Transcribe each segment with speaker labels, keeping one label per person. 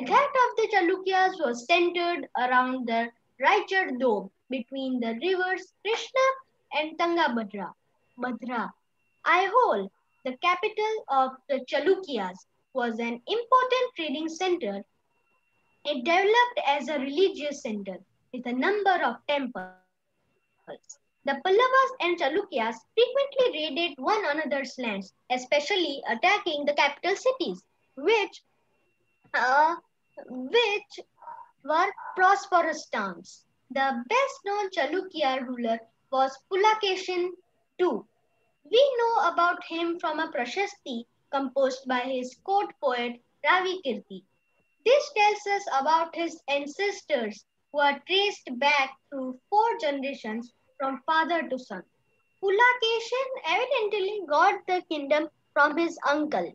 Speaker 1: that of the Chalukyas was centered around the Raichad Dome between the rivers Krishna and Tungabhadra. Aihole, the capital of the Chalukyas, was an important trading center. It developed as a religious center with a number of temples. The Pallavas and Chalukyas frequently raided one another's lands, especially attacking the capital cities, uh, which were prosperous towns. The best known Chalukya ruler was Pulakeshin II. We know about him from a Prashasti composed by his court poet Ravi Kirti. This tells us about his ancestors who are traced back through four generations from father to son. Pulakeshin evidently got the kingdom from his uncle.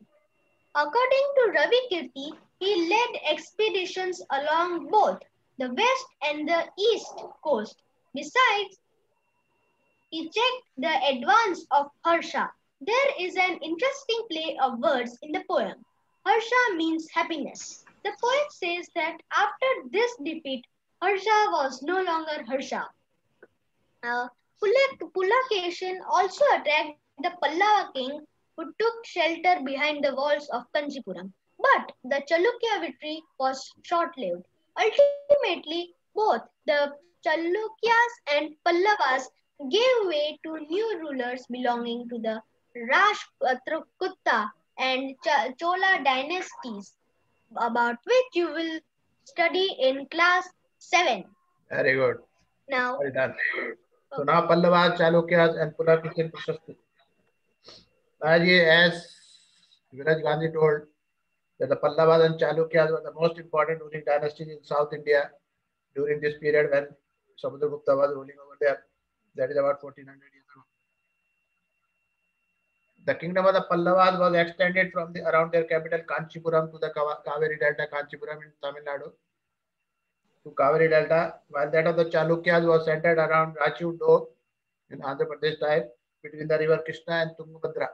Speaker 1: According to Ravi Kirti, he led expeditions along both the west and the east coast. Besides, he checked the advance of Harsha. There is an interesting play of words in the poem. Harsha means happiness. The poet says that after this defeat, Harsha was no longer Harsha. Uh, Pulakeshin also attacked the Pallava king who took shelter behind the walls of Kanchipuram. But the Chalukya victory was short lived. Ultimately, both the Chalukyas and Pallavas gave way to new rulers belonging to the Rashtrakuta and Chola dynasties, about which you will study in class 7.
Speaker 2: Very good.
Speaker 1: Now,
Speaker 2: Well done. So now Pallavas, Chalukyas, and Pulakeshin Prashasti. As Viraj Gandhi told, that the Pallavas and Chalukyas were the most important ruling dynasties in South India during this period when Samudragupta was ruling over there. That is about 1400 years ago. The kingdom of the Pallavas was extended from around their capital Kanchipuram to the Kaveri Delta, Kanchipuram in Tamil Nadu to Kaveri Delta, while that of the Chalukyas was centered around Rachu Dome in Andhra Pradesh type between the river Krishna and Tungabhadra.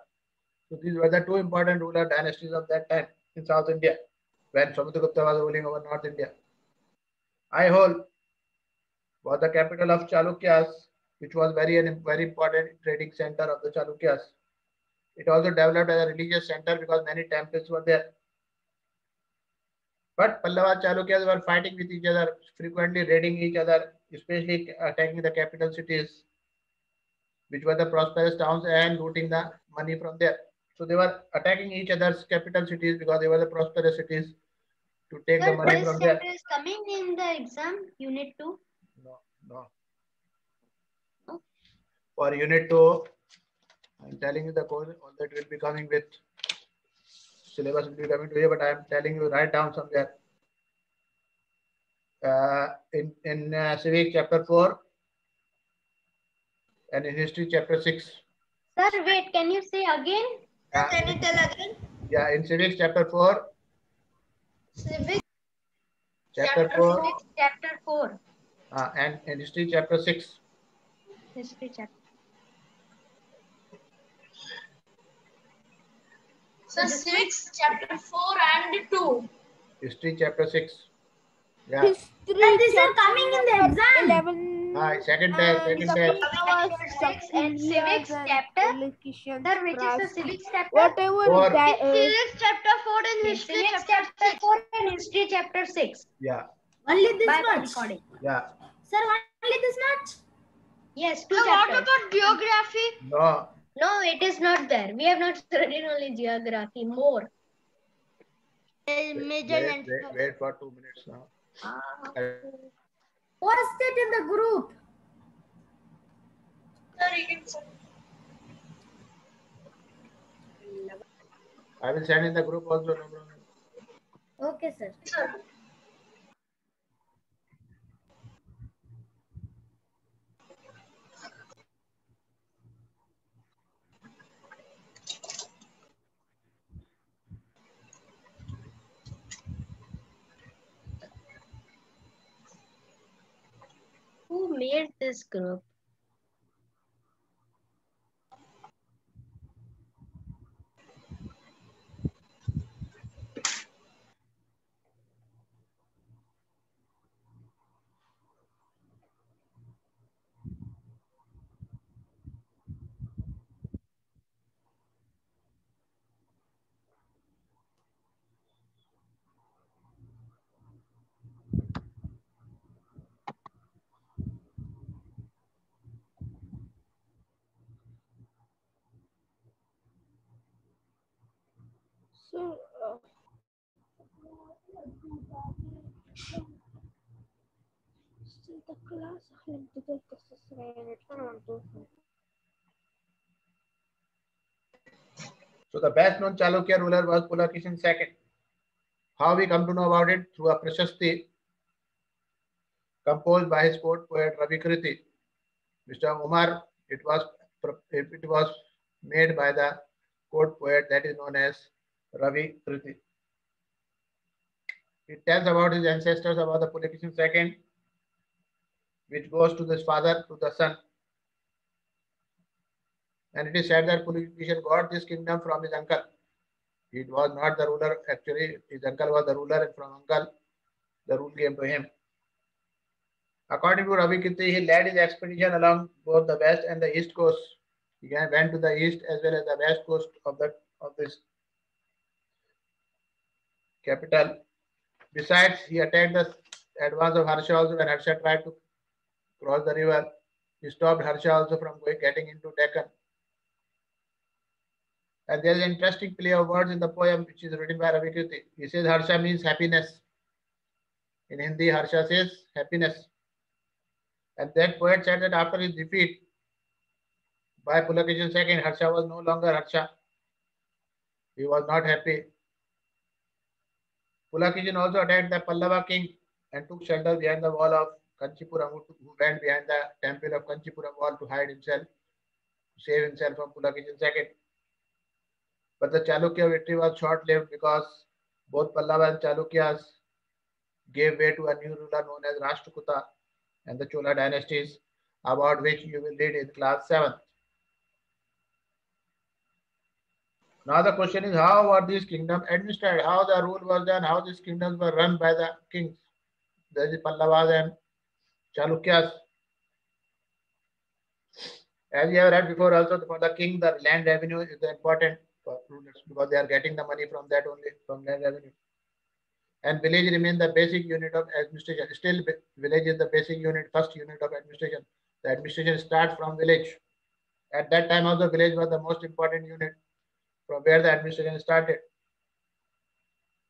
Speaker 2: So these were the two important ruler dynasties of that time in South India when Samudragupta was ruling over North India. Aihole was the capital of Chalukyas, which was very important trading center of the Chalukyas. It also developed as a religious center because many temples were there. But Pallava Chalukyas were fighting with each other, frequently raiding each other, especially attacking the capital cities, which were the prosperous towns, and looting the money from there. So they were attacking each other's capital cities because they were the prosperous cities to take the money from there.
Speaker 1: This chapter is coming in the exam, Unit 2.
Speaker 2: No, no. For Unit 2, I'm telling you the course, all that will be coming with syllabus will be coming to you, but I'm telling you write down somewhere. In civics chapter 4 and in history chapter 6.
Speaker 1: Sir, wait, can you say again?
Speaker 3: Can you tell again?
Speaker 2: Yeah, in civics chapter 4.
Speaker 3: Civics
Speaker 2: Chapter 4.
Speaker 1: Civics chapter 4.
Speaker 2: And in history chapter 6.
Speaker 1: History chapter.
Speaker 3: So civics chapter 4 and 2.
Speaker 2: History chapter 6. Yeah.
Speaker 4: History
Speaker 3: These are coming in the exam.
Speaker 4: 11.
Speaker 2: Second test.
Speaker 1: Civics and civics chapter. Sir, which is the civics chapter?
Speaker 4: Whatever
Speaker 2: Four.
Speaker 4: that
Speaker 3: Civics chapter 4 and history
Speaker 1: Civics
Speaker 3: chapter
Speaker 1: chapter
Speaker 3: 6.
Speaker 1: 4 and history chapter 6.
Speaker 2: Yeah.
Speaker 3: Only this
Speaker 1: By
Speaker 3: much.
Speaker 1: recording.
Speaker 2: Yeah.
Speaker 3: Sir, only this much?
Speaker 1: Yes, 2
Speaker 3: So
Speaker 1: chapters.
Speaker 3: what about geography?
Speaker 2: No.
Speaker 1: No, it is not there. We have not studied only geography. More.
Speaker 2: Wait for 2 minutes now.
Speaker 3: Post it in the group. Sir, you can send.
Speaker 2: I will send in the group also. No problem.
Speaker 3: Okay, sir. Sir.
Speaker 1: Who made this group?
Speaker 4: So, the class
Speaker 2: So the best known Chalukya ruler was Pulakeshin II. How we come to know about it? Through a Prashasti composed by his court poet Ravi Kriti. Mr. Umar, it was made by the court poet that is known as Ravi Kriti. It tells about his ancestors, about the Pulakeshin II, which goes to his father, to the son. And it is said that Pulakeshin got this kingdom from his uncle. He was not the ruler, actually, his uncle was the ruler, and from uncle, the rule came to him. According to Ravi Kirti, he led his expedition along both the west and the east coast. He went to the east as well as the west coast of this capital. Besides, he attacked the advance of Harsha also when Harsha tried to cross the river. He stopped Harsha also from getting into Deccan. And there is an interesting play of words in the poem which is written by Ravi Kirti. He says Harsha means happiness. In Hindi, Harsha says happiness. And that poet said that after his defeat by Pulakeshin II, Harsha was no longer Harsha. He was not happy. Pulakeshin also attacked the Pallava king and took shelter behind the wall of Kanchipuram, who went behind the temple of Kanchipuram wall to hide himself, to save himself from Pulakeshin II. But the Chalukya victory was short-lived because both Pallava and Chalukyas gave way to a new ruler known as Rashtrakuta and the Chola dynasties, about which you will read in class 7th. Now the question is, how were these kingdoms administered? How the rule was done? How these kingdoms were run by the kings? There is Pallavas and Chalukyas. As you have read before, also for the king, the land revenue is important for rulers because they are getting the money from that only, from land revenue. And village remains the basic unit of administration. Still, village is the basic unit, first unit of administration. The administration starts from village. At that time, also village was the most important unit from where the administration started.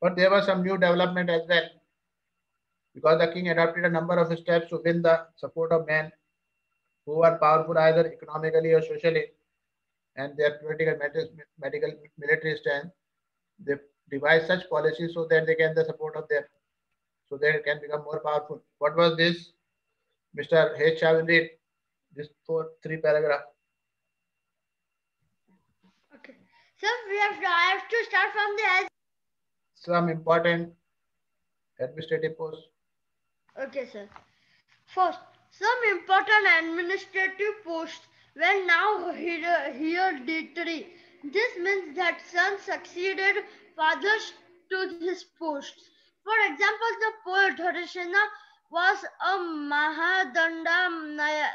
Speaker 2: But there was some new development as well, because the king adopted a number of steps to win the support of men who are powerful either economically or socially, and their political, medical, military strength. They devise such policies so that they can the support of them, so they can become more powerful. What was this? Mr. H. Shah will read this 3 paragraph.
Speaker 1: Okay. So I have to start from the
Speaker 2: Some important administrative posts.
Speaker 1: Okay, sir. First, some important administrative posts were now hereditary. This means that sons succeeded fathers to his posts. For example, the poet Harisena was a Mahadanda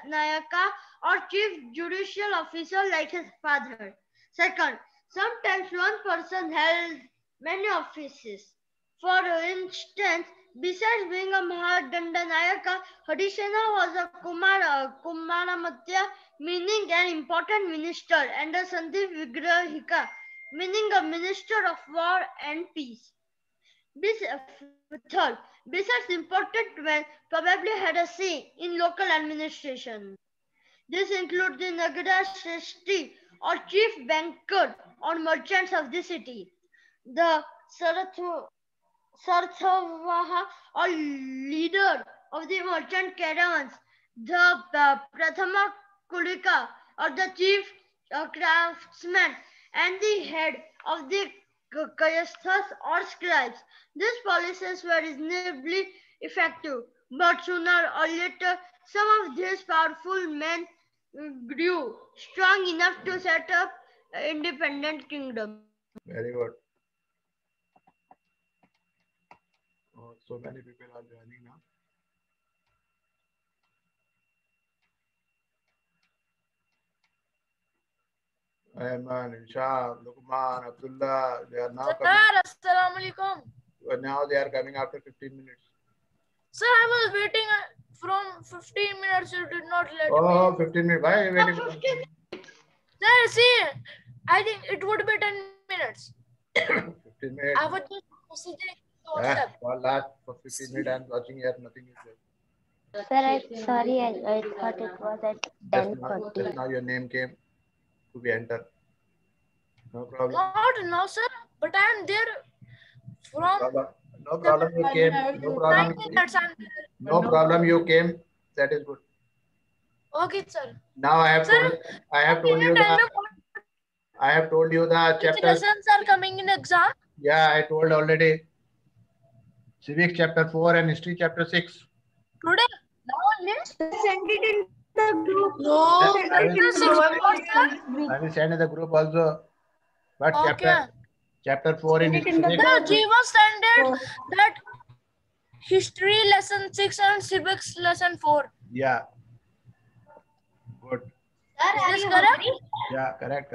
Speaker 1: Nayaka or chief judicial officer like his father. Second, sometimes one person held many offices. For instance, besides being a Mahadandanayaka, Harisena was a Kumaramatya, meaning an important minister, and a Sandhi Vigrahika, meaning a minister of war and peace. Third, besides important men probably had a say in local administration. This includes the Nagara Shrestri or chief banker or merchants of the city, the Sarthavaha or leader of the merchant caravans, the Prathama Kulika or the chief craftsman, and the head of the Kayasthas or scribes. These policies were reasonably effective, but sooner or later some of these powerful men grew strong enough to set up independent kingdoms.
Speaker 2: Very good. Oh, so many people are joining now. Ayman, Shah, Luqman, Abdullah, they are now coming.
Speaker 4: Assalamu alaikum.
Speaker 2: Now they are coming after 15 minutes.
Speaker 4: Sir, I was waiting from 15 minutes. You did not let me.
Speaker 2: Oh, 15 minutes. Why are you waiting?
Speaker 1: 15
Speaker 4: Sir, see, I think it would be 10 minutes.
Speaker 2: 15 15 minutes.
Speaker 4: I was just messaging on
Speaker 2: Yeah,
Speaker 4: WhatsApp.
Speaker 2: for last for 15 minutes I'm watching here, nothing is there.
Speaker 5: Sir, sorry, I thought it was at
Speaker 2: Just
Speaker 5: 10:40.
Speaker 2: now your name came to be entered. No problem.
Speaker 4: Not now, sir. But I am there
Speaker 2: No
Speaker 4: from
Speaker 2: problem. No problem. You came. No problem.
Speaker 4: 9 minutes. I'm there.
Speaker 2: No problem. You came. That is good.
Speaker 4: Okay, sir.
Speaker 2: Now I have
Speaker 4: Sir,
Speaker 2: told. I have
Speaker 4: Can
Speaker 2: told
Speaker 4: you
Speaker 2: you
Speaker 4: tell me
Speaker 2: the. I have told you the
Speaker 4: which
Speaker 2: chapter.
Speaker 4: lessons are coming in exam?
Speaker 2: Yeah, I told already. Civics chapter 4 and history chapter 6.
Speaker 4: Today? Now only?
Speaker 1: Send it in the group.
Speaker 3: No,
Speaker 1: Send
Speaker 2: I
Speaker 1: it
Speaker 2: will,
Speaker 1: in the
Speaker 4: Six
Speaker 1: group.
Speaker 4: points, sir.
Speaker 2: I will send in the group also. But
Speaker 4: Okay.
Speaker 2: chapter 4 in
Speaker 1: Send it in the
Speaker 2: history.
Speaker 4: The G was standard that history lesson 6 and civics lesson 4.
Speaker 2: Yeah. Good.
Speaker 1: Sir,
Speaker 4: Is
Speaker 1: are
Speaker 4: this
Speaker 1: you
Speaker 4: correct?
Speaker 1: hungry?
Speaker 2: Yeah. Correct.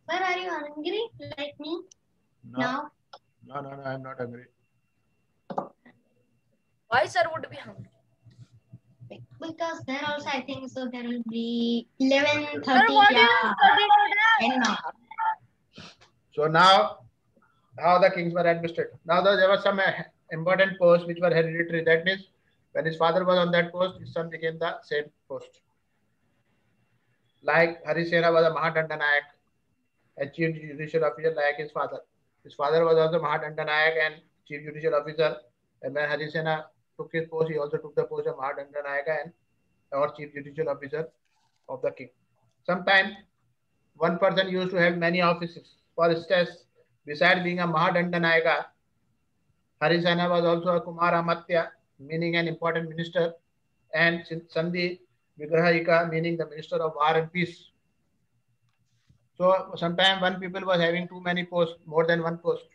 Speaker 1: Sir, are you hungry like me
Speaker 2: No.
Speaker 1: now?
Speaker 2: No. I'm not hungry.
Speaker 4: Why sir would be hungry?
Speaker 1: Because there also I think so there will be 11:30.
Speaker 4: Sir, what did you
Speaker 1: Yeah.
Speaker 4: study today?
Speaker 1: And now.
Speaker 2: So now, how the kings were administered. Now there were some important posts which were hereditary. That means when his father was on that post, his son became the same post. Like Harisena was a Mahadandanayak, a chief judicial officer like his father. His father was also Mahadandanayak and chief judicial officer. And when Harisena took his post, he also took the post of Mahadandanayak and or chief judicial officer of the king. Sometimes one person used to have many offices. For instance, besides being a Mahadandanayaka, Harisena was also a Kumara Matya, meaning an important minister, and Sandhi Vigrahika, meaning the minister of war and peace. So sometimes one people was having too many posts, more than one post.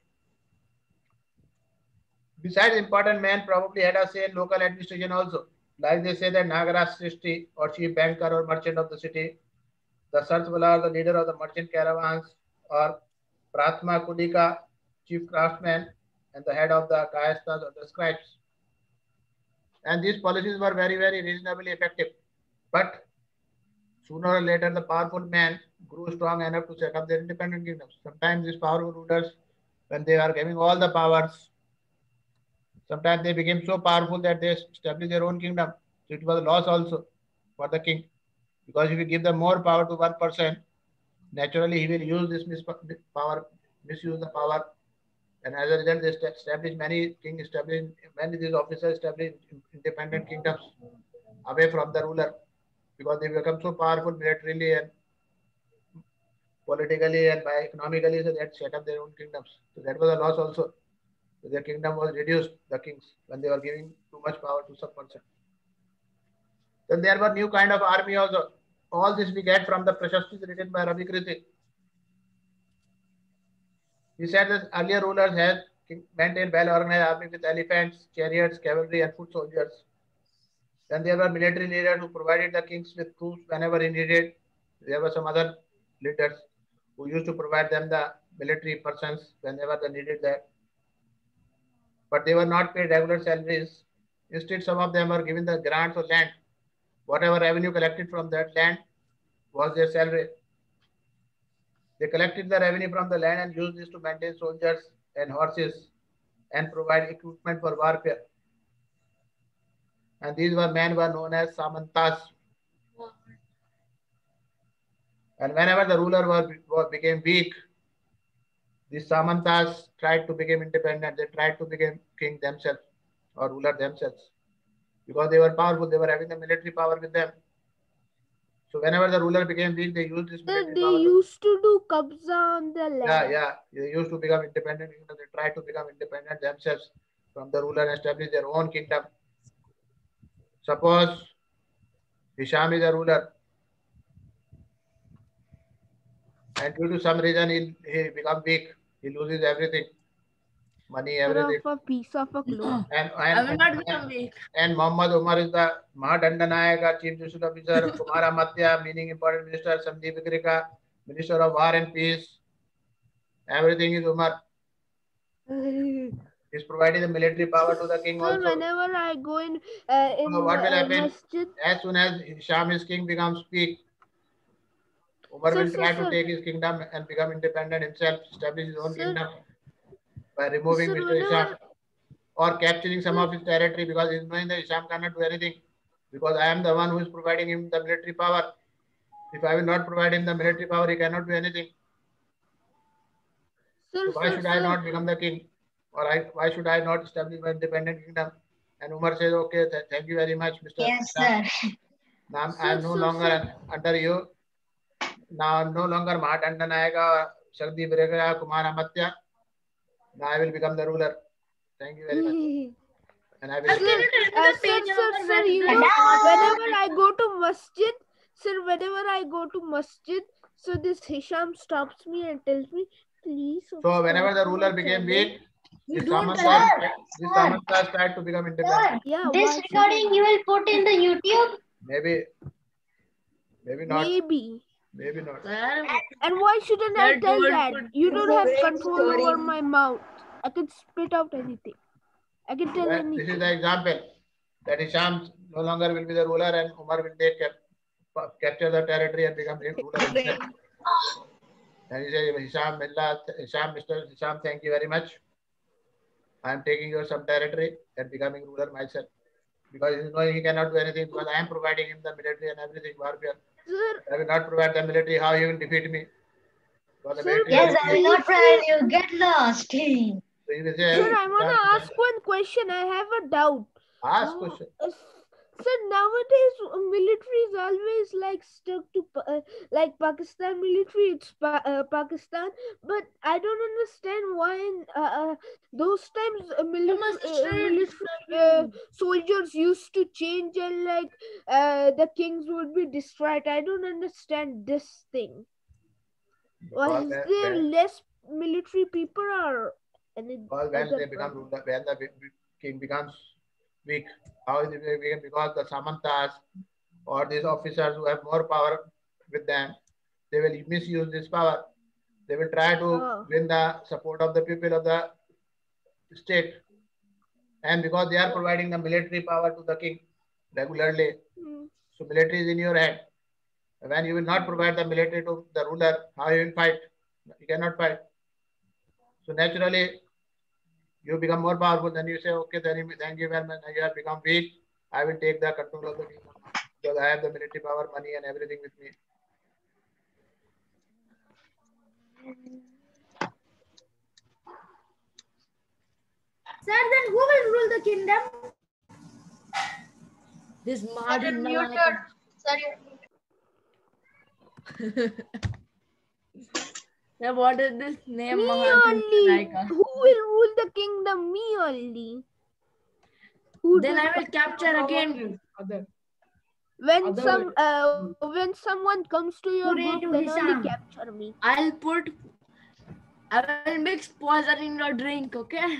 Speaker 2: Besides important men probably had a say in local administration also. Like they say that Nagaraj Srishti or chief banker or merchant of the city, the Sartwala, the leader of the merchant caravans, or Pratma Kulika, chief craftsman, and the head of the Kayastas or the scribes. And these policies were very, very reasonably effective. But sooner or later, the powerful men grew strong enough to set up their independent kingdoms. Sometimes these powerful rulers, when they are giving all the powers, sometimes they became so powerful that they established their own kingdom. So it was a loss also for the king. Because if you give them more power to one person, naturally he will use this misuse the power, and as a result, they established many these officers established independent kingdoms away from the ruler, because they become so powerful militarily and politically and by economically, so they set up their own kingdoms. So that was a loss also. So their kingdom was reduced, the kings, when they were giving too much power to some person. Then there were new kind of army also. All this we get from the Prashastis written by Ravi Kriti. He said that earlier rulers had maintained well-organized army with elephants, chariots, cavalry, and foot soldiers. Then there were military leaders who provided the kings with troops whenever he needed. There were some other leaders who used to provide them the military persons whenever they needed that. But they were not paid regular salaries. Instead, some of them were given the grants or land. Whatever revenue collected from that land was their salary. They collected the revenue from the land and used this to maintain soldiers and horses and provide equipment for warfare. And these men were known as Samantas. And whenever the ruler became weak, these Samantas tried to become independent. They tried to become king themselves or ruler themselves. Because they were powerful, they were having the military power with them. So whenever the ruler became weak, they used this military
Speaker 5: They
Speaker 2: power.
Speaker 5: used to do kabza on the land.
Speaker 2: Yeah. They used to become independent. They tried to become independent themselves from the ruler and establish their own kingdom. Suppose Hisham is a ruler, and due to some reason he becomes weak. He loses everything, money, everything.
Speaker 5: For a piece of a cloth.
Speaker 4: I will not become weak.
Speaker 2: And Muhammad Umar is the Mahadandanayaka, chief judicial officer, Kumara Matya, meaning important minister, Sandhi Vigrika, minister of war and peace. Everything is Umar. He's providing the military power to the king
Speaker 5: So
Speaker 2: also.
Speaker 5: whenever I go in
Speaker 2: So what will happen?
Speaker 5: masjid,
Speaker 2: As soon as Hisham is king becomes weak, Umar will try to take his kingdom and become independent himself, establish his own kingdom. by removing
Speaker 5: Sir,
Speaker 2: Mr. Hisham or capturing some of his territory, because he's knowing that Hisham cannot do anything, because I am the one who is providing him the military power. If I will not provide him the military power, he cannot do anything.
Speaker 5: Sir,
Speaker 2: So why should I not become the king? Or why should I not establish my independent kingdom? And Umar says, okay, thank you very much, Mr.
Speaker 1: Yes,
Speaker 2: Hisham.
Speaker 1: sir.
Speaker 2: Now I am no longer under you. Now I am no longer Mahadandan Nayaka, Shakti Birega, Kumar Amatya. Now I will become the ruler. Thank you very much. And I will.
Speaker 5: Sir, you know, whenever I go to masjid, sir, whenever I go to masjid, so this Hisham stops me and tells me, please.
Speaker 2: So whenever the ruler became weak, this Samanta started to become independent.
Speaker 5: Yeah,
Speaker 1: This recording you will put in the YouTube?
Speaker 2: Maybe not. Maybe not.
Speaker 5: And why shouldn't I tell that? You don't have control over my mouth. I can spit out anything. I can tell anything.
Speaker 2: This is the example that Hisham no longer will be the ruler and Umar will capture the territory and become ruler himself. And he said, Mr. Hisham, thank you very much. I am taking you some territory and becoming ruler myself. Because he cannot do anything, because I am providing him the military and everything. Warfare. I will not provide the military. How he will defeat me?
Speaker 1: Yes, I will not provide you. Get lost.
Speaker 2: So he will say,
Speaker 5: Sir, I want to ask one question. I have a doubt.
Speaker 2: Ask question.
Speaker 5: Sir, nowadays military is always like stuck to like Pakistan military. It's Pakistan, but I don't understand why in those times military soldiers used to change and like the kings would be destroyed. I don't understand this thing. Why is there less military people or?
Speaker 2: Because when they become ruler, when the king becomes weak, how is it weak? Because the Samantas or these officers who have more power with them, they will misuse this power. They will try to win the support of the people of the state. And because they are providing the military power to the king regularly, so military is in your hand. When you will not provide the military to the ruler, how you will fight? You cannot fight. So naturally, you become more powerful. Then you say, okay, thank you very much. You have become weak. I will take the control of the kingdom because I have the military power, money, and everything with me.
Speaker 4: Sir, then who will rule the kingdom?
Speaker 3: This
Speaker 1: Muted. Sorry.
Speaker 3: Now what is this name?
Speaker 5: Me only. Who will rule the kingdom? Me only.
Speaker 3: Then I will capture again.
Speaker 5: When someone comes to your group, then only capture me.
Speaker 3: I will mix poison in your drink, okay?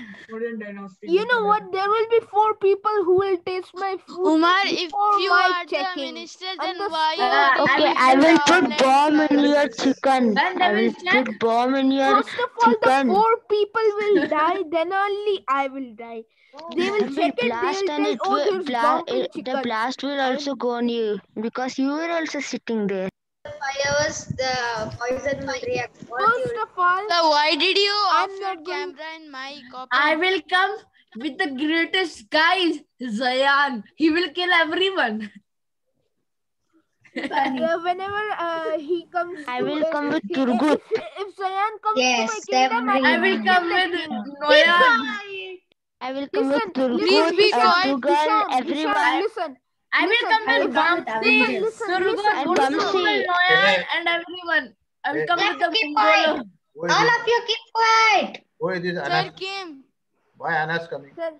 Speaker 5: You know what? There will be 4 people who will taste my food.
Speaker 6: Umar, if you are the minister, then why
Speaker 5: Okay,
Speaker 6: I will
Speaker 5: put
Speaker 6: bomb
Speaker 5: in
Speaker 6: your
Speaker 3: chicken. I will put
Speaker 6: bomb in your
Speaker 5: First of all, the 4 people will die, then only I will die. They will check it, they will tell,
Speaker 6: the blast will also go on you because you were also sitting there.
Speaker 1: 5 hours, the poison will react.
Speaker 5: First of all,
Speaker 6: So why did you off
Speaker 5: I'm
Speaker 6: your
Speaker 5: not going-
Speaker 6: camera and mic?
Speaker 3: I will come with the greatest guy, Zayan. He will kill everyone.
Speaker 5: whenever he comes,
Speaker 6: I will come with
Speaker 5: if
Speaker 6: Turgut.
Speaker 5: If Zayan comes
Speaker 1: Yes,
Speaker 5: to my kingdom,
Speaker 3: I will come with Noyan.
Speaker 6: I will come with Turgut,
Speaker 5: Please be quiet.
Speaker 6: Tugal, everyone.
Speaker 5: Listen.
Speaker 3: I will come with Bamsi, Surgut,
Speaker 6: And
Speaker 3: Gursu,
Speaker 6: Bamsi.
Speaker 3: Noyan, and everyone. I will come with the
Speaker 1: Keep quiet.
Speaker 3: Mongolo.
Speaker 1: All of you keep quiet.
Speaker 2: Who is this
Speaker 6: Sir
Speaker 2: Anas?
Speaker 6: came.
Speaker 2: Why Anas coming?
Speaker 5: Sir.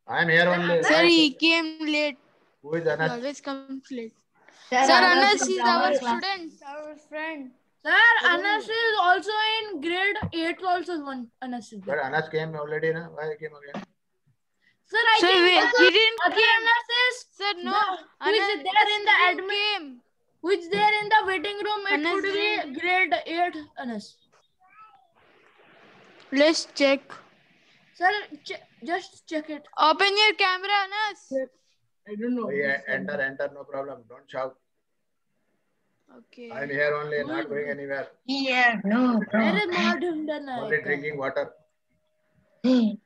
Speaker 2: I am here only.
Speaker 6: Sir, he came late.
Speaker 2: Who is
Speaker 6: He
Speaker 2: Anas?
Speaker 6: always comes late.
Speaker 1: Sir,
Speaker 6: Sir,
Speaker 1: Anas
Speaker 6: Anas
Speaker 1: is
Speaker 6: is
Speaker 1: our
Speaker 6: our
Speaker 1: class.
Speaker 6: student, our friend.
Speaker 3: Sir, Anas is also in grade 8 also one. Anas is
Speaker 2: But
Speaker 3: there.
Speaker 2: Anas came already, na? Why he came again?
Speaker 3: Sir, I
Speaker 6: Sir,
Speaker 3: came.
Speaker 6: he didn't
Speaker 3: Other
Speaker 6: came.
Speaker 3: Anas is
Speaker 6: Sir, no.
Speaker 3: who is
Speaker 6: Anas
Speaker 3: there in the
Speaker 6: didn't
Speaker 3: admin?
Speaker 6: came.
Speaker 3: Who is there in the waiting room? It
Speaker 6: Anas
Speaker 3: could be grade 8 Anas.
Speaker 6: Let's check.
Speaker 3: Sir, just check it.
Speaker 6: Open your camera, Anas.
Speaker 3: I don't know.
Speaker 2: Yeah, enter, no problem. Don't shout.
Speaker 6: Okay.
Speaker 2: I am here only, not going anywhere.
Speaker 1: Yeah, no
Speaker 3: Where
Speaker 1: problem.
Speaker 3: is Mahadum
Speaker 2: Only drinking water.
Speaker 1: Sir,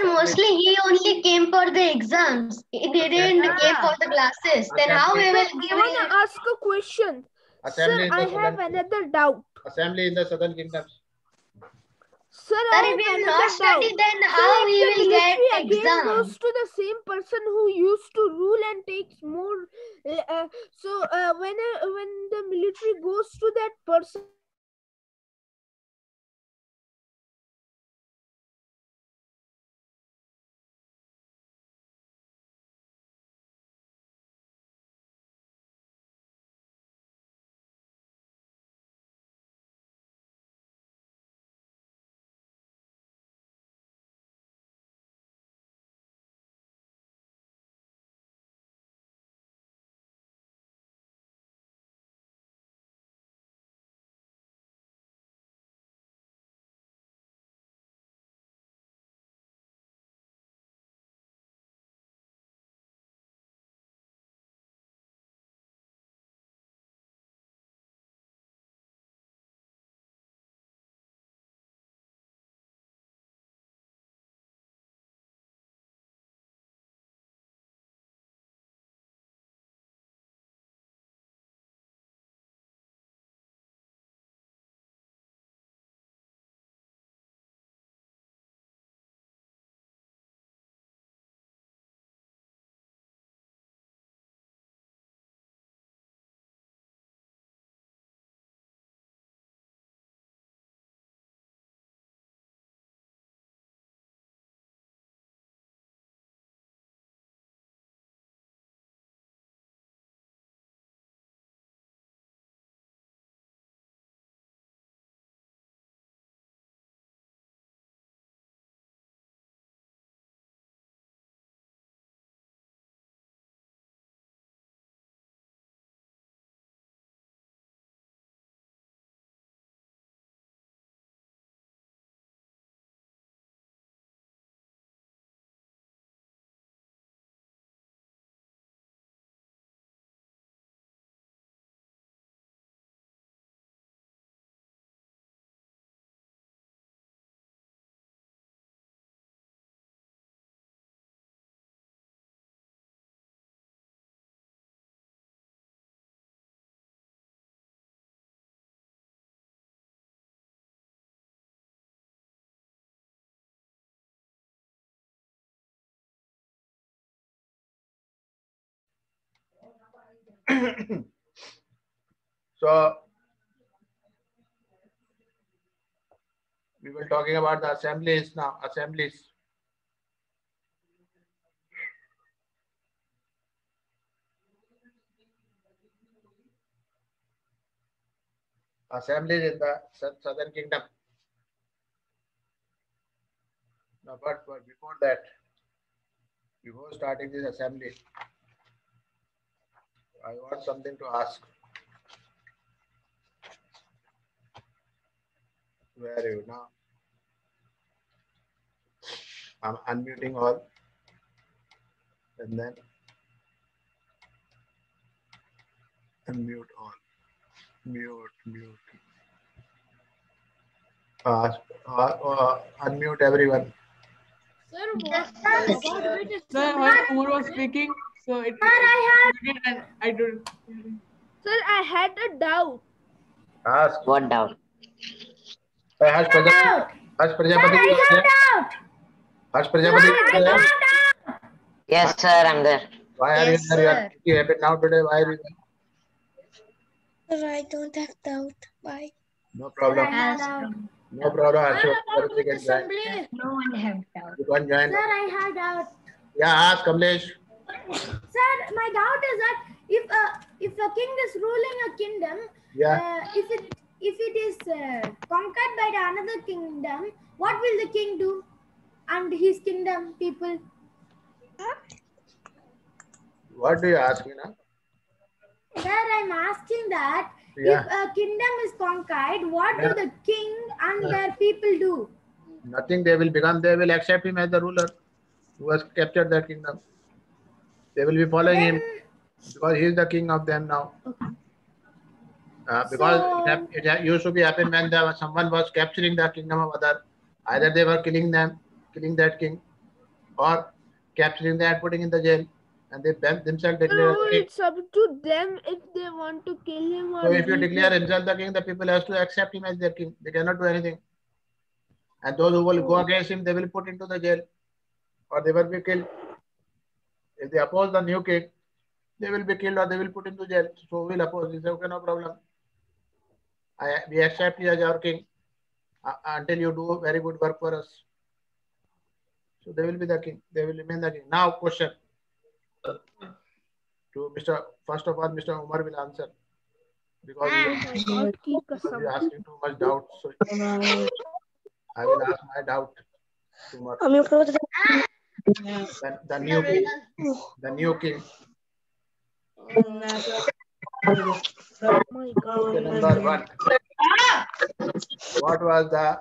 Speaker 1: mostly he only came for the exams. He didn't came for the classes. Then how we will
Speaker 5: I
Speaker 1: give
Speaker 5: want
Speaker 1: him?
Speaker 5: to ask a question.
Speaker 2: Assembly
Speaker 5: Sir,
Speaker 2: in the
Speaker 5: I have
Speaker 2: southern
Speaker 5: another doubt.
Speaker 2: assembly in the southern kingdoms.
Speaker 5: Sir,
Speaker 1: Sir,
Speaker 5: I
Speaker 1: if we
Speaker 5: have
Speaker 1: have
Speaker 5: another
Speaker 1: not
Speaker 5: doubt.
Speaker 1: studied, then
Speaker 5: So
Speaker 1: how we
Speaker 5: if the
Speaker 1: will get
Speaker 5: military again
Speaker 1: exam?
Speaker 5: goes to the same person who used to rule and takes more, when the military goes to that person,
Speaker 2: So we were talking about the assemblies now. Assemblies. Assemblies in the southern kingdom. No, but before that, before starting this assembly, I want something to ask. Where are you now? I'm unmuting all, and then unmute all. Mute. Unmute everyone.
Speaker 3: Sir, what which is
Speaker 7: Sir, when Umar was speaking, so it muted and I don't.
Speaker 5: sir, I had a doubt.
Speaker 2: Ask.
Speaker 8: What doubt?
Speaker 2: Harsh Prajapati. Harsh Prajapati.
Speaker 8: Yes, sir, I'm there.
Speaker 2: Why are
Speaker 1: Yes,
Speaker 2: you there?
Speaker 1: sir.
Speaker 2: You are happy now today. Why are you there?
Speaker 4: Sir, I don't have doubt. Bye.
Speaker 2: No problem.
Speaker 1: Yes,
Speaker 2: No problem. Harsh
Speaker 3: about
Speaker 2: Prajapati
Speaker 3: which
Speaker 2: can join.
Speaker 3: assembly?
Speaker 1: no one have doubt.
Speaker 2: You can join.
Speaker 3: I had doubt.
Speaker 2: Yeah, ask Kamlesh.
Speaker 3: Sir, my doubt is that if a king is ruling a kingdom,
Speaker 2: Yeah.
Speaker 3: if it is conquered by the another kingdom, what will the king do? And his kingdom people.
Speaker 2: What do you ask me now?
Speaker 3: Sir, I'm asking that
Speaker 2: Yeah.
Speaker 3: if a kingdom is conquered, what
Speaker 2: Yeah.
Speaker 3: do the king and their people do?
Speaker 2: Nothing. They will accept him as the ruler who has captured that kingdom. They will be following him because he is the king of them now. Because it used to be happen when someone was capturing the kingdom of Either they were killing that king, or capturing them and putting in the jail, and they themselves declare
Speaker 5: So
Speaker 2: the king.
Speaker 5: it's up to them if they want to kill him or
Speaker 2: So if you
Speaker 5: leave
Speaker 2: declare
Speaker 5: him.
Speaker 2: himself the king, the people has to accept him as their king. They cannot do anything. And those who will go against him, they will put into the jail, or they will be killed. If they oppose the new king, they will be killed or they will put into jail. So we will oppose. He said, okay, no problem. We accept you as our king until you do very good work for us. So they will be the king. They will remain the king. Now question to Mr. First of all, Mr. Umar will answer because he is asking too much doubt. So I will ask my doubt to Umar. The new king.
Speaker 5: Oh my God.
Speaker 2: Number one. What was the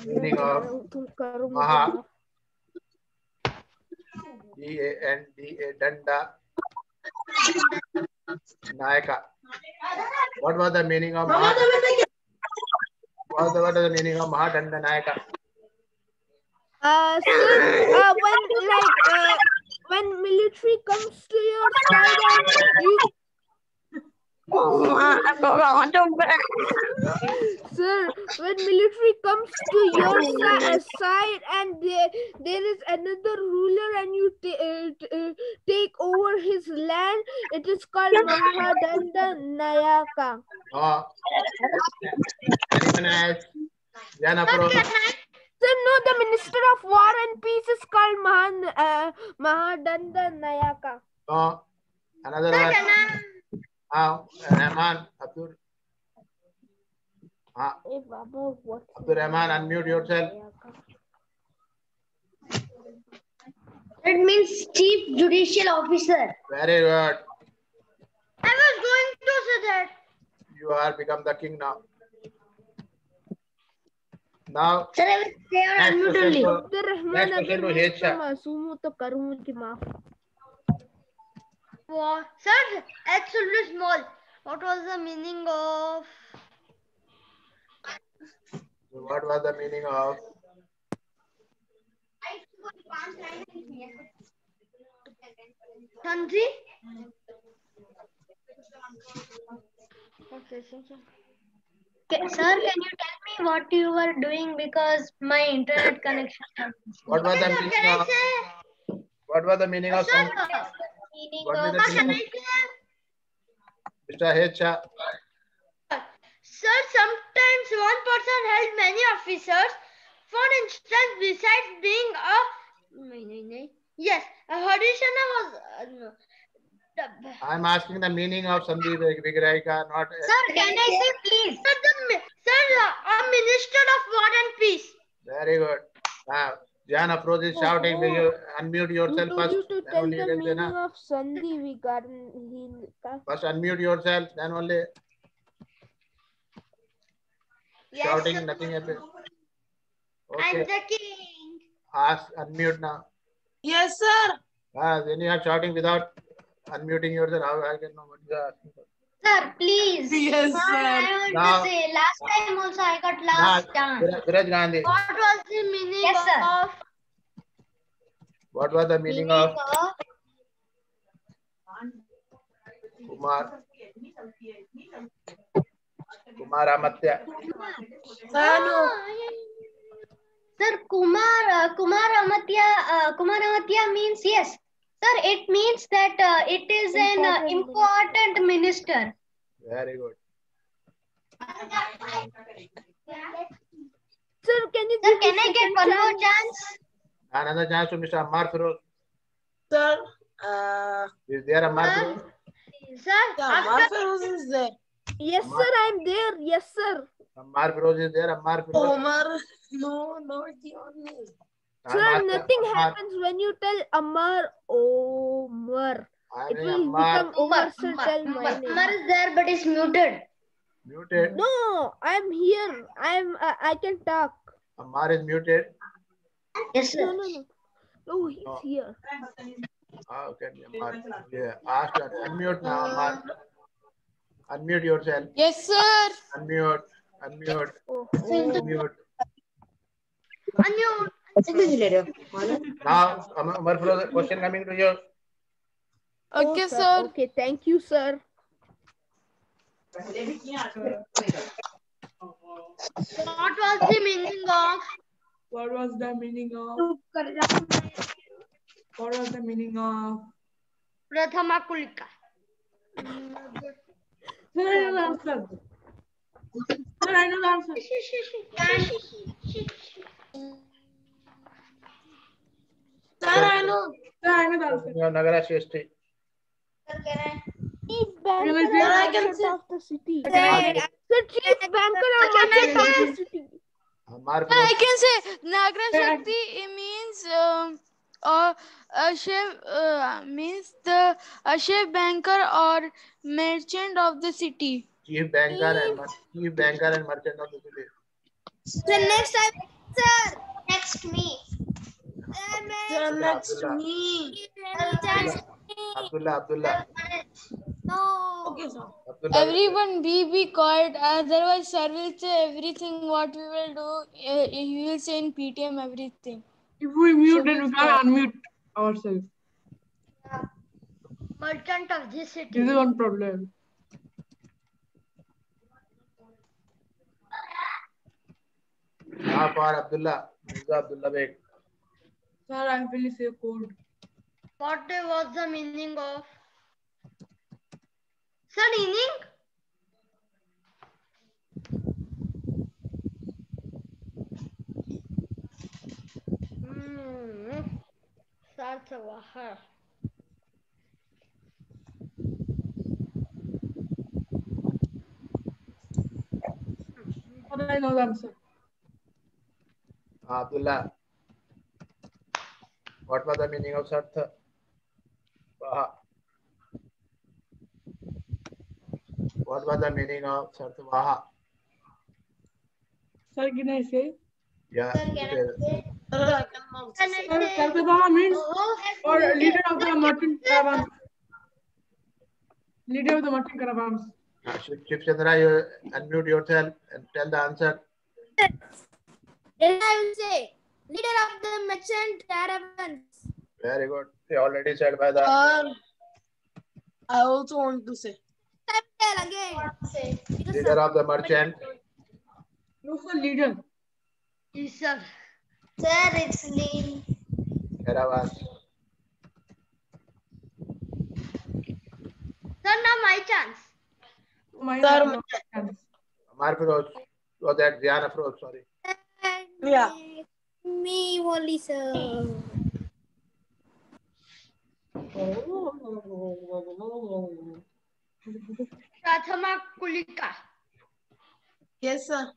Speaker 2: meaning of Maha? D-A-N-D-A, Danda Nayaka. What was the meaning of Maha? What was the meaning of Maha Danda Nayaka?
Speaker 5: Sir, when military comes to your side and you Sir, when military comes to your side and there is another ruler and you take over his land, it is called Mahadanda Nayaka.
Speaker 2: Anyone else? Janapro.
Speaker 5: Sir, no, the Minister of War and Peace is called Mahadanda Nayaka.
Speaker 2: Another one. Rahman, Abdul. Abdul Rahman, unmute yourself.
Speaker 1: It means Chief Judicial Officer.
Speaker 2: Very good.
Speaker 1: I was going to say that.
Speaker 2: You are become the king now. Now,
Speaker 1: Sir, I will say or unmute only.
Speaker 2: next question to Hecha.
Speaker 1: Sir, H should be small. What was the meaning of?
Speaker 2: What was the meaning of?
Speaker 1: Sanji? Okay, sir, can you tell me what you were doing because my internet connection?
Speaker 2: What was the meaning of? What was the meaning of?
Speaker 1: Sir,
Speaker 2: Mr. Hecha.
Speaker 1: Sir, sometimes one person held many officers. For instance, besides being a Harishana was.
Speaker 2: I'm asking the meaning of Sandhi Vigrahika, not.
Speaker 1: Sir, can I say please? Sir, a Minister of War and Peace.
Speaker 2: Very good. Now, Jan approach is shouting. Will you unmute yourself
Speaker 5: Who told
Speaker 2: first?
Speaker 5: you to tell the meaning of Sandhi Vigarhika?
Speaker 2: First unmute yourself, then only shouting,
Speaker 1: sir.
Speaker 2: nothing happens.
Speaker 1: I'm
Speaker 2: Okay.
Speaker 1: the king.
Speaker 2: Ask, unmute now.
Speaker 7: Yes, sir.
Speaker 2: When you are shouting without unmuting yourself, how I can know what you are asking for?
Speaker 1: Sir, please.
Speaker 7: Yes, sir.
Speaker 1: I want to say, last time also I got last chance.
Speaker 2: Viraj Gandhi.
Speaker 1: What was the meaning of?
Speaker 2: What was the meaning of Kumar Amatya?
Speaker 1: Sir, Kumar Amatya means yes. Sir, it means that it is an important minister.
Speaker 2: Very good.
Speaker 5: Sir, can you
Speaker 1: Sir, can I get one more chance?
Speaker 2: Another chance to Mr. Ammar Feroz.
Speaker 7: Sir,
Speaker 2: Is there Ammar Feroz?
Speaker 1: Sir,
Speaker 7: Ammar Feroz is there.
Speaker 5: Yes, sir, I'm there. Yes, sir.
Speaker 2: Ammar Feroz is there. Ammar Feroz.
Speaker 7: Omar, no, not your name.
Speaker 5: Sir, nothing happens when you tell Ammar Omar. It will become Omar, sir, tell my name.
Speaker 1: Ammar is there, but is muted.
Speaker 2: Muted.
Speaker 5: No, I'm here. I can talk.
Speaker 2: Ammar is muted.
Speaker 1: Yes, sir.
Speaker 5: No, he's here.
Speaker 2: Okay, Ammar. Yeah. Ask her. Unmute now, Ammar. Unmute yourself.
Speaker 7: Yes, sir.
Speaker 2: Unmute. Unmute. Unmute. Now, Umar Firoz, question coming to you.
Speaker 5: Okay, sir. Okay, thank you, sir.
Speaker 1: What was the meaning of?
Speaker 7: What was the meaning of? What was the meaning of?
Speaker 1: Prathama Kulika.
Speaker 7: Sir, I know the answer. Sir, I know the answer.
Speaker 4: Sir, I know.
Speaker 7: Sir, I know the answer.
Speaker 2: Nagara Shrestri.
Speaker 5: Chief banker
Speaker 7: Can I say-
Speaker 5: and
Speaker 4: I can
Speaker 5: merchant
Speaker 4: say-
Speaker 5: of the city.
Speaker 2: Mark-
Speaker 5: The chief banker and merchant of the city.
Speaker 2: Mark
Speaker 4: I
Speaker 2: Firoz.
Speaker 4: can say Nagra Shakti means a chef means a chef banker or merchant of the city.
Speaker 2: Chief banker and merchant of the city.
Speaker 3: So next time, sir.
Speaker 1: Next me.
Speaker 4: Sir, next
Speaker 2: Abdullah.
Speaker 4: me.
Speaker 2: Abdullah.
Speaker 3: No.
Speaker 4: Okay, sir.
Speaker 2: Abdullah.
Speaker 4: Everyone be quiet, otherwise sir will say everything what we will do. He will say in PTM everything.
Speaker 7: If we mute,
Speaker 4: So
Speaker 7: then we
Speaker 4: be
Speaker 7: can't unmute ourselves.
Speaker 1: Merchant of the city.
Speaker 7: This is one problem.
Speaker 2: Now for Abdullah. Mirza Abdullah Beg.
Speaker 7: Sir, I will say code.
Speaker 1: What was the meaning of? Sir, meaning? Sartavaha.
Speaker 7: Sir, I know the answer.
Speaker 2: Abdullah. What was the meaning of Sartha? What was the meaning of Sartvaha?
Speaker 7: Sir, can I say?
Speaker 2: Yeah.
Speaker 1: Sir, can I say?
Speaker 4: Sir, I cannot
Speaker 1: Can
Speaker 4: say.
Speaker 1: I
Speaker 7: Sir,
Speaker 1: say?
Speaker 7: Sartavaha means or
Speaker 1: Oh,
Speaker 7: leader of the merchant caravans. Leader of the merchant caravans.
Speaker 2: Shiv Chandra, you unmute yourself and tell the answer.
Speaker 3: Then I will say, leader of the merchant caravans.
Speaker 2: Very good. They already said by the.
Speaker 4: I also want to say.
Speaker 3: Tell again.
Speaker 2: Leader of the merchant.
Speaker 7: No, sir, leader.
Speaker 1: yes, sir.
Speaker 3: Sir, it's lean.
Speaker 2: Caravans.
Speaker 1: Sir, now my chance.
Speaker 7: My
Speaker 4: Sir,
Speaker 7: no chance.
Speaker 2: Amar Firoz. Oh, that Diana Firoz, sorry.
Speaker 4: Yeah.
Speaker 3: Me only, sir.
Speaker 1: Prathama Kulika.
Speaker 4: Yes, sir.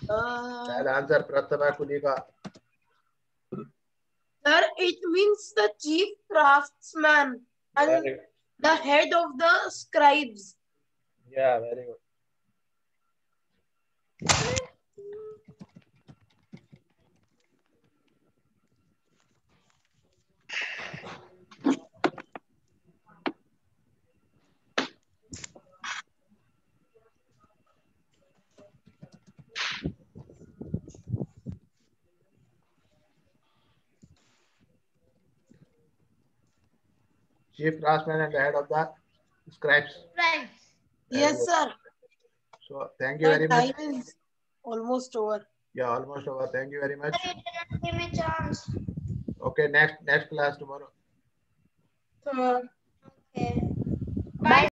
Speaker 2: That answer Prathama Kulika.
Speaker 4: Sir, it means the chief craftsman and
Speaker 2: Very,
Speaker 4: the head of the scribes.
Speaker 2: yeah, very good. Chief craftsman and the head of the scribes.
Speaker 1: Right.
Speaker 4: Yes,
Speaker 2: good.
Speaker 4: sir.
Speaker 2: So thank you
Speaker 4: The
Speaker 2: very much.
Speaker 4: time is almost over.
Speaker 2: Yeah, almost over. Thank you very much.
Speaker 3: You didn't give me chance.
Speaker 2: Okay, next class tomorrow.
Speaker 7: Sir.
Speaker 3: Okay.
Speaker 1: Bye.